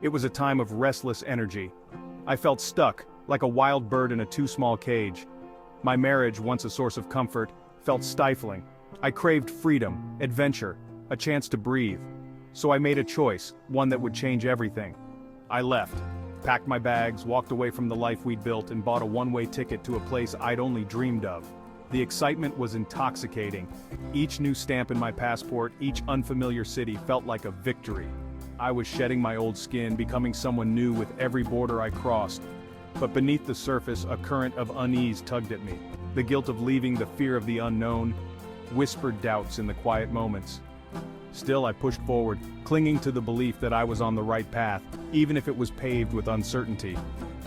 It was a time of restless energy. I felt stuck, like a wild bird in a too small cage. My marriage, once a source of comfort, felt stifling. I craved freedom, adventure, a chance to breathe. So I made a choice, one that would change everything. I left, packed my bags, walked away from the life we'd built, and bought a one-way ticket to a place I'd only dreamed of. The excitement was intoxicating. Each new stamp in my passport, each unfamiliar city felt like a victory. I was shedding my old skin, becoming someone new with every border I crossed. But beneath the surface, a current of unease tugged at me. The guilt of leaving, the fear of the unknown, whispered doubts in the quiet moments. Still, I pushed forward, clinging to the belief that I was on the right path, even if it was paved with uncertainty.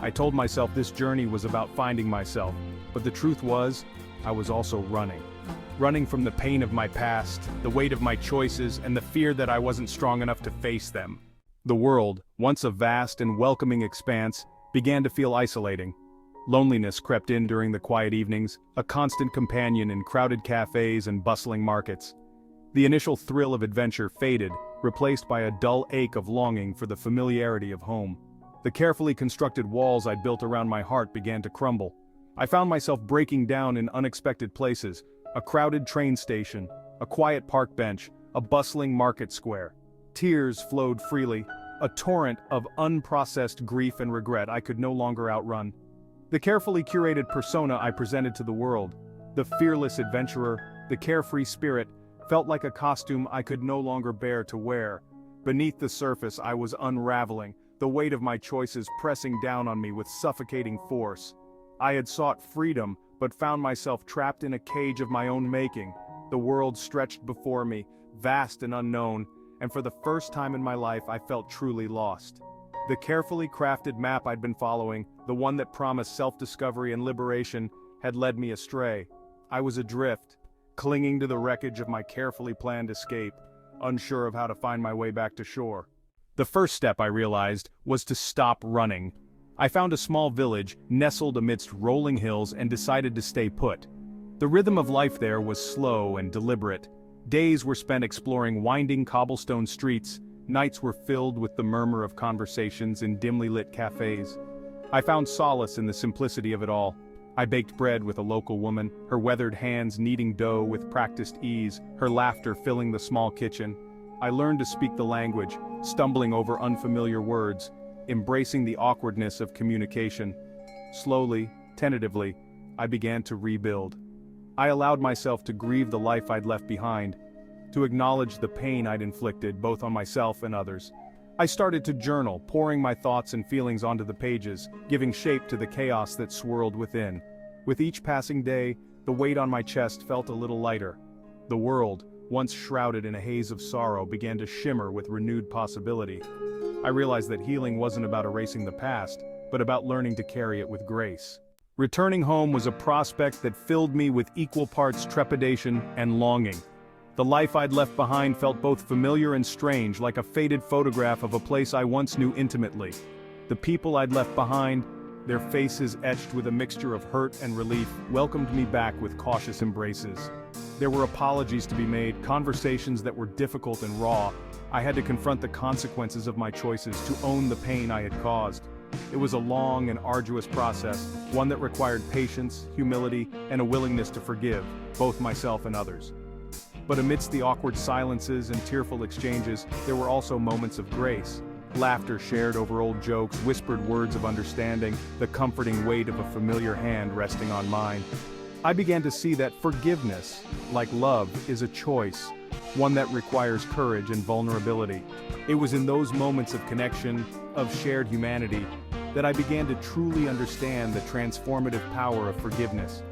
I told myself this journey was about finding myself, but the truth was, I was also running. Running from the pain of my past, the weight of my choices, and the fear that I wasn't strong enough to face them. The world, once a vast and welcoming expanse, began to feel isolating. Loneliness crept in during the quiet evenings, a constant companion in crowded cafes and bustling markets. The initial thrill of adventure faded, replaced by a dull ache of longing for the familiarity of home. The carefully constructed walls I'd built around my heart began to crumble. I found myself breaking down in unexpected places: a crowded train station, a quiet park bench, a bustling market square. Tears flowed freely, a torrent of unprocessed grief and regret I could no longer outrun. The carefully curated persona I presented to the world, the fearless adventurer, the carefree spirit, felt like a costume I could no longer bear to wear. Beneath the surface I was unraveling, the weight of my choices pressing down on me with suffocating force. I had sought freedom, but found myself trapped in a cage of my own making. The world stretched before me, vast and unknown, and for the first time in my life I felt truly lost. The carefully crafted map I'd been following, the one that promised self-discovery and liberation, had led me astray. I was adrift, clinging to the wreckage of my carefully planned escape, unsure of how to find my way back to shore. The first step, I realized, was to stop running. I found a small village, nestled amidst rolling hills, and decided to stay put. The rhythm of life there was slow and deliberate. Days were spent exploring winding cobblestone streets, nights were filled with the murmur of conversations in dimly lit cafes. I found solace in the simplicity of it all. I baked bread with a local woman, her weathered hands kneading dough with practiced ease, her laughter filling the small kitchen. I learned to speak the language, stumbling over unfamiliar words, embracing the awkwardness of communication. Slowly, tentatively, I began to rebuild. I allowed myself to grieve the life I'd left behind, to acknowledge the pain I'd inflicted both on myself and others. I started to journal, pouring my thoughts and feelings onto the pages, giving shape to the chaos that swirled within. With each passing day, the weight on my chest felt a little lighter. The world, once shrouded in a haze of sorrow, began to shimmer with renewed possibility. I realized that healing wasn't about erasing the past, but about learning to carry it with grace. Returning home was a prospect that filled me with equal parts trepidation and longing. The life I'd left behind felt both familiar and strange, like a faded photograph of a place I once knew intimately. The people I'd left behind, their faces etched with a mixture of hurt and relief, welcomed me back with cautious embraces. There were apologies to be made, conversations that were difficult and raw. I had to confront the consequences of my choices, to own the pain I had caused. It was a long and arduous process, one that required patience, humility, and a willingness to forgive, both myself and others. But amidst the awkward silences and tearful exchanges, there were also moments of grace. Laughter shared over old jokes, whispered words of understanding, the comforting weight of a familiar hand resting on mine. I began to see that forgiveness, like love, is a choice, one that requires courage and vulnerability. It was in those moments of connection, of shared humanity, that I began to truly understand the transformative power of forgiveness.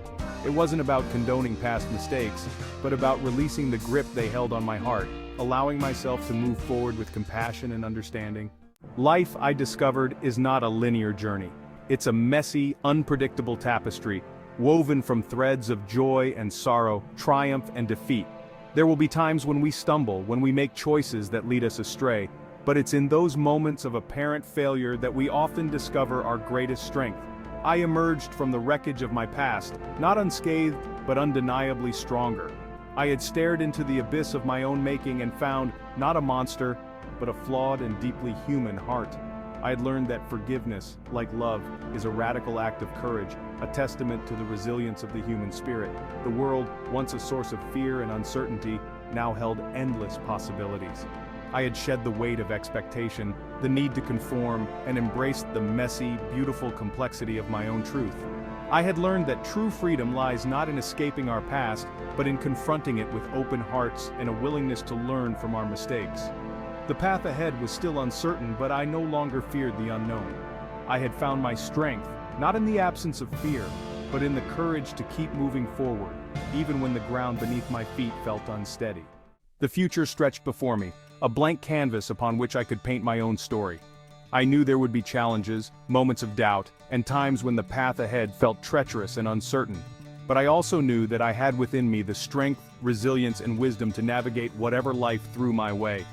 It wasn't about condoning past mistakes, but about releasing the grip they held on my heart, allowing myself to move forward with compassion and understanding. Life, I discovered, is not a linear journey. It's a messy, unpredictable tapestry, woven from threads of joy and sorrow, triumph and defeat. There will be times when we stumble, when we make choices that lead us astray, but it's in those moments of apparent failure that we often discover our greatest strength. I emerged from the wreckage of my past, not unscathed, but undeniably stronger. I had stared into the abyss of my own making and found, not a monster, but a flawed and deeply human heart. I had learned that forgiveness, like love, is a radical act of courage, a testament to the resilience of the human spirit. The world, once a source of fear and uncertainty, now held endless possibilities. I had shed the weight of expectation, the need to conform, and embraced the messy, beautiful complexity of my own truth. I had learned that true freedom lies not in escaping our past, but in confronting it with open hearts and a willingness to learn from our mistakes. The path ahead was still uncertain, but I no longer feared the unknown. I had found my strength, not in the absence of fear, but in the courage to keep moving forward, even when the ground beneath my feet felt unsteady. The future stretched before me, a blank canvas upon which I could paint my own story. I knew there would be challenges, moments of doubt, and times when the path ahead felt treacherous and uncertain. But I also knew that I had within me the strength, resilience, and wisdom to navigate whatever life threw my way.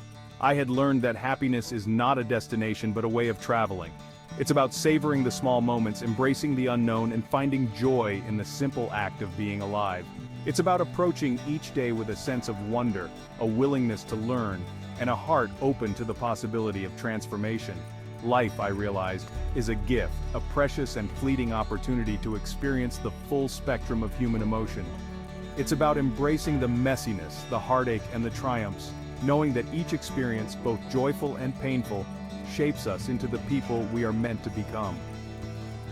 I had learned that happiness is not a destination but a way of traveling. It's about savoring the small moments, embracing the unknown, and finding joy in the simple act of being alive. It's about approaching each day with a sense of wonder, a willingness to learn, and a heart open to the possibility of transformation. Life, I realized, is a gift, a precious and fleeting opportunity to experience the full spectrum of human emotion. It's about embracing the messiness, the heartache, and the triumphs, knowing that each experience, both joyful and painful, shapes us into the people we are meant to become.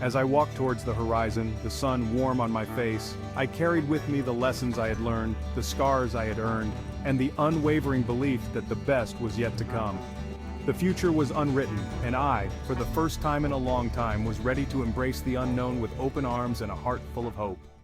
As I walked towards the horizon, the sun warm on my face, I carried with me the lessons I had learned, the scars I had earned, and the unwavering belief that the best was yet to come. The future was unwritten, and I, for the first time in a long time, was ready to embrace the unknown with open arms and a heart full of hope.